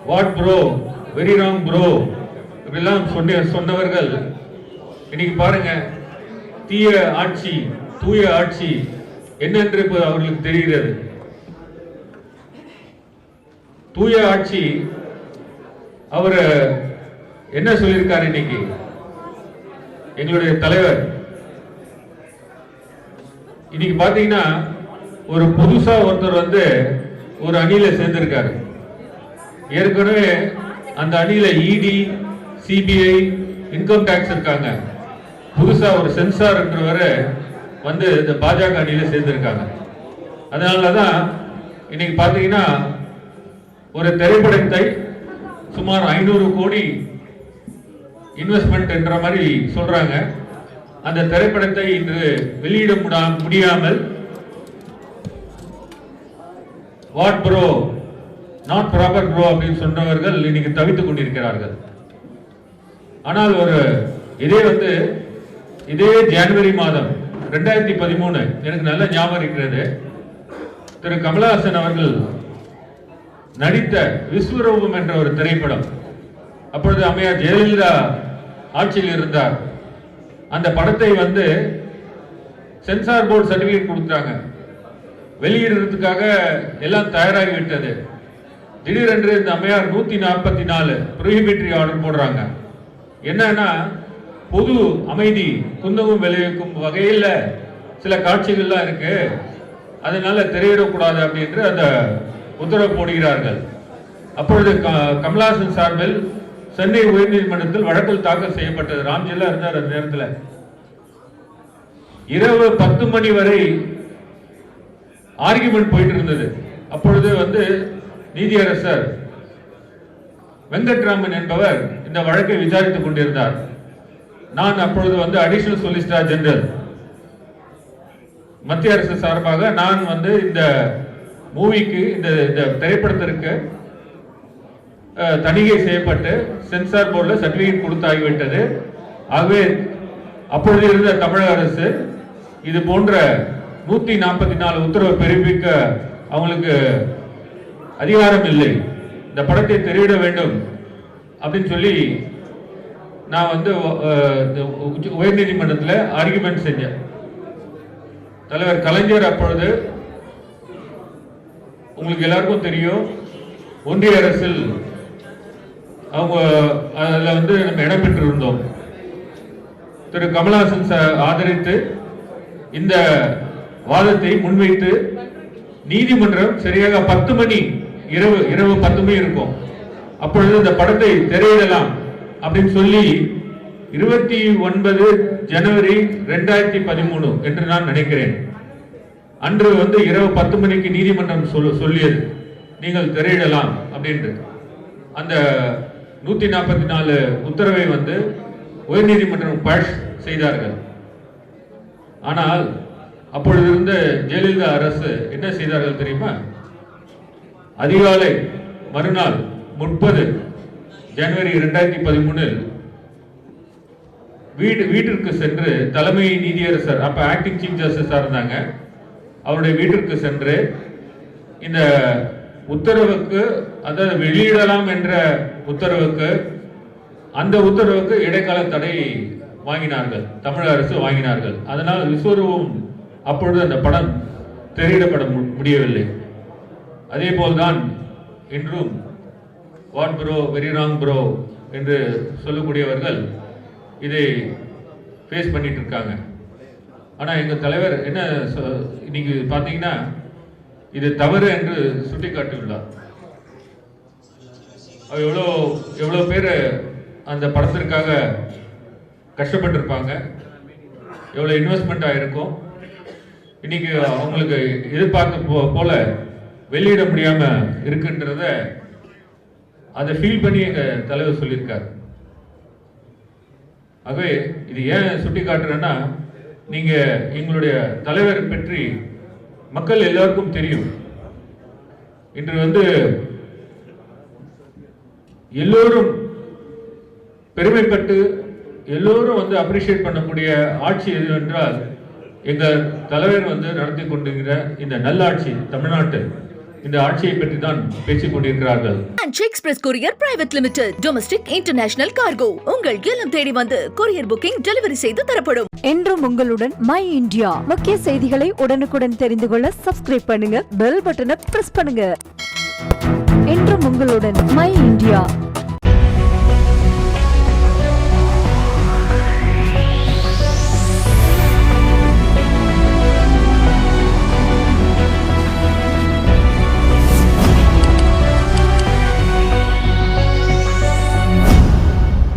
What bro, very wrong bro இப்படிலாம் சொன்னவர்கள் இன்னைக்கு பாருங்க, தீய ஆட்சி தூய ஆட்சி என்னென்று அவர்களுக்கு தெரிகிறது. தூய ஆட்சி அவர் என்ன சொல்லியிருக்காரு இன்னைக்கு எங்களுடைய தலைவர். இன்னைக்கு பாத்தீங்கன்னா ஒரு புதுசா ஒருத்தர் வந்து ஒரு அணியில சேர்ந்திருக்காரு. ஏற்கனவே அந்த அணியில இடி, சிபிஐ, இன்கம் டாக்ஸ் இருக்காங்க. புதுசா ஒரு சென்சார் என்றவரை வந்து இந்த பாஜக அணியில சேர்ந்திருக்காங்க. அதனாலதான் இன்னைக்கு பாத்தீங்கன்னா ஒரு திரைப்படத்தை சுமார் 500 கோடி இன்வெஸ்ட்மெண்ட் என்ற மாதிரி சொல்றாங்க. அந்த திரைப்படத்தை இன்று வெளியிட முடியாமல் what bro, not proper bro அப்படின்னு சொன்னவர்கள் இன்னைக்கு தவித்துக் கொண்டிருக்கிறார்கள். ஆனால் இதே ஜனவரி மாதம் 2013 எனக்கு நல்ல ஞாபகம் இருக்கிறது. திரு கமலஹாசன் அவர்கள் நடித்த விஸ்வரூபம் என்ற ஒரு திரைப்படம், அப்பொழுது அம்மையார் ஜெயலலிதா ஆட்சியில் இருந்தார். அந்த படத்தை வந்து சென்சார் போர்டு சர்டிபிகேட் கொடுத்தாங்க, வெளியிடுறதுக்காக எல்லாம் தயாராகிவிட்டது. திடீரென்று இந்த அம்மையார் 144 ப்ரோஹிபிட்டரி ஆர்டர் போடுறாங்க. என்னன்னா, பொது அமைதி குந்தகம் விளைவிக்கும் வகையில் சில காட்சிகள்லாம் இருக்கு, அதனால திரையிடக்கூடாது அப்படின்று அந்த உத்தரவு போடுகிறார்கள். அப்பொழுது கமலஹாசன் சார்பில் சென்னை உயர்நீதிமன்றத்தில் வழக்கில் தாக்கல் செய்யப்பட்டது. ராம்ஜெல்லா இருந்தார் அந்த நேரத்தில். இரவு 10 மணி வரை ஆர்குமெண்ட் போயிட்டு இருந்தது. அப்பொழுது வந்து நீதியரசர் வெங்கட்ராமன் என்பவர் இந்த வழக்கை விசாரித்துக் கொண்டிருந்தார். நான் அப்பொழுது வந்து அடிஷனல் சொலிசிட்டர் ஜெனரல், மத்திய அரசு சார்பாக நான் வந்து இந்த மூவிக்கு இந்த திரைப்படத்திற்கு தணிக்கை செய்யப்பட்டு சென்சார் போர்டில் சர்டிபிகேட் கொடுத்தாகிவிட்டது. ஆகவே அப்பொழுது இருந்த தமிழக அரசு இது போன்ற 144 உத்தரவு பிறப்பிக்க அவங்களுக்கு அதிகாரம் இல்லை, இந்த படத்தை திரையிட வேண்டும் அப்படின்னு சொல்லி நான் வந்து உயர்நீதிமன்றத்தில் ஆர்குமெண்ட் செஞ்சேன். தலைவர் கலைஞர் அப்பொழுது உங்களுக்கு எல்லாருக்கும் தெரியும், ஒன்றிய அரசில் அவங்க அதில் வந்து நம்ம இடம் பெற்றிருந்தோம். திரு கமலஹாசன் ஆதரித்து இந்த வாதத்தை முன்வைத்து நீதிமன்றம் சரியாக 10 மணி இரவு 10 மணி இருக்கும், அப்பொழுது இந்த படத்தை திரையிடலாம் அப்படின்னு சொல்லி 29 ஜனவரி 2013 என்று நான் நினைக்கிறேன். அன்று வந்து இரவு 10 மணிக்கு நீதிமன்றம் சொல்லியது நீங்கள் திரையிடலாம் அப்படின்ட்டு. அந்த 144 உத்தரவை வந்து உயர்நீதிமன்றம் பாஸ் செய்தார்கள். ஆனால் அப்பொழுது இருந்த ஜெயலலிதா அரசு என்ன செய்தார்கள் தெரியுமா? அதிகாலை மறுநாள் 30 ஜனவரி 2013 வீட்டிற்கு சென்று தலைமை நீதியரசர், அப்ப ஆக்டிங் சீஃப் ஜஸ்டிஸா இருந்தாங்க, அவருடைய வீட்டிற்கு சென்று இந்த உத்தரவுக்கு, அதாவது வெளியிடலாம் என்ற உத்தரவுக்கு, அந்த உத்தரவுக்கு இடைக்கால தடை வாங்கினார்கள், தமிழக அரசு வாங்கினார்கள். அதனால் விஸ்வரூபம் அப்பொழுது அந்த படம் திரையிடப்பட முடியவில்லை. அதே போல்தான் இன்றும் what bro, very wrong bro என்று சொல்லக்கூடியவர்கள் இதை ஃபேஸ் பண்ணிட்டு இருக்காங்க. ஆனால் எங்கள் தலைவர் என்ன இன்னைக்கு பார்த்தீங்கன்னா இது தவறு என்று சுட்டிக்காட்டியுள்ளார். எவ்வளோ பேர் அந்த படத்திற்காக கஷ்டப்பட்டிருப்பாங்க, எவ்வளோ இன்வெஸ்ட்மெண்ட் ஆகிருக்கும். இன்னைக்கு அவங்களுக்கு எதிர்பார்த்த போல வெளியிட முடியாம இருக்குன்றத அதை ஃபீல் பண்ணி எங்க தலைவர் சொல்லியிருக்கார். ஆகவே இது ஏன் சுட்டி காட்டுறேன்னா, நீங்க எங்களுடைய தலைவர் பற்றி மக்கள் எல்லாருக்கும் தெரியும். இன்று வந்து எல்லோரும் பெருமைப்பட்டு எல்லோரும் வந்து அப்ரிஷியேட் பண்ணக்கூடிய ஆட்சி எது என்றால் எங்கள் தலைவர் வந்து நடத்தி கொண்டிருக்கிற இந்த நல்லாட்சி தமிழ்நாட்டு இந்த ஆட்சியை பற்றி தான் பேசிக் கொண்டிருக்கிறார்கள். Express courier private limited, domestic international cargo, உங்கள் இல்லம் தேடி வந்து கொரியர் புக்கிங் டெலிவரி செய்து தரப்படும். என்றும் உங்களுடன் மை இந்தியா. முக்கிய செய்திகளை உடனுக்குடன் தெரிந்து கொள்ள சப்ஸ்கிரைப் பண்ணுங்க, பெல் பட்டனை பிரஸ் பண்ணுங்க. என்றும் உங்களுடன் மை இந்தியா.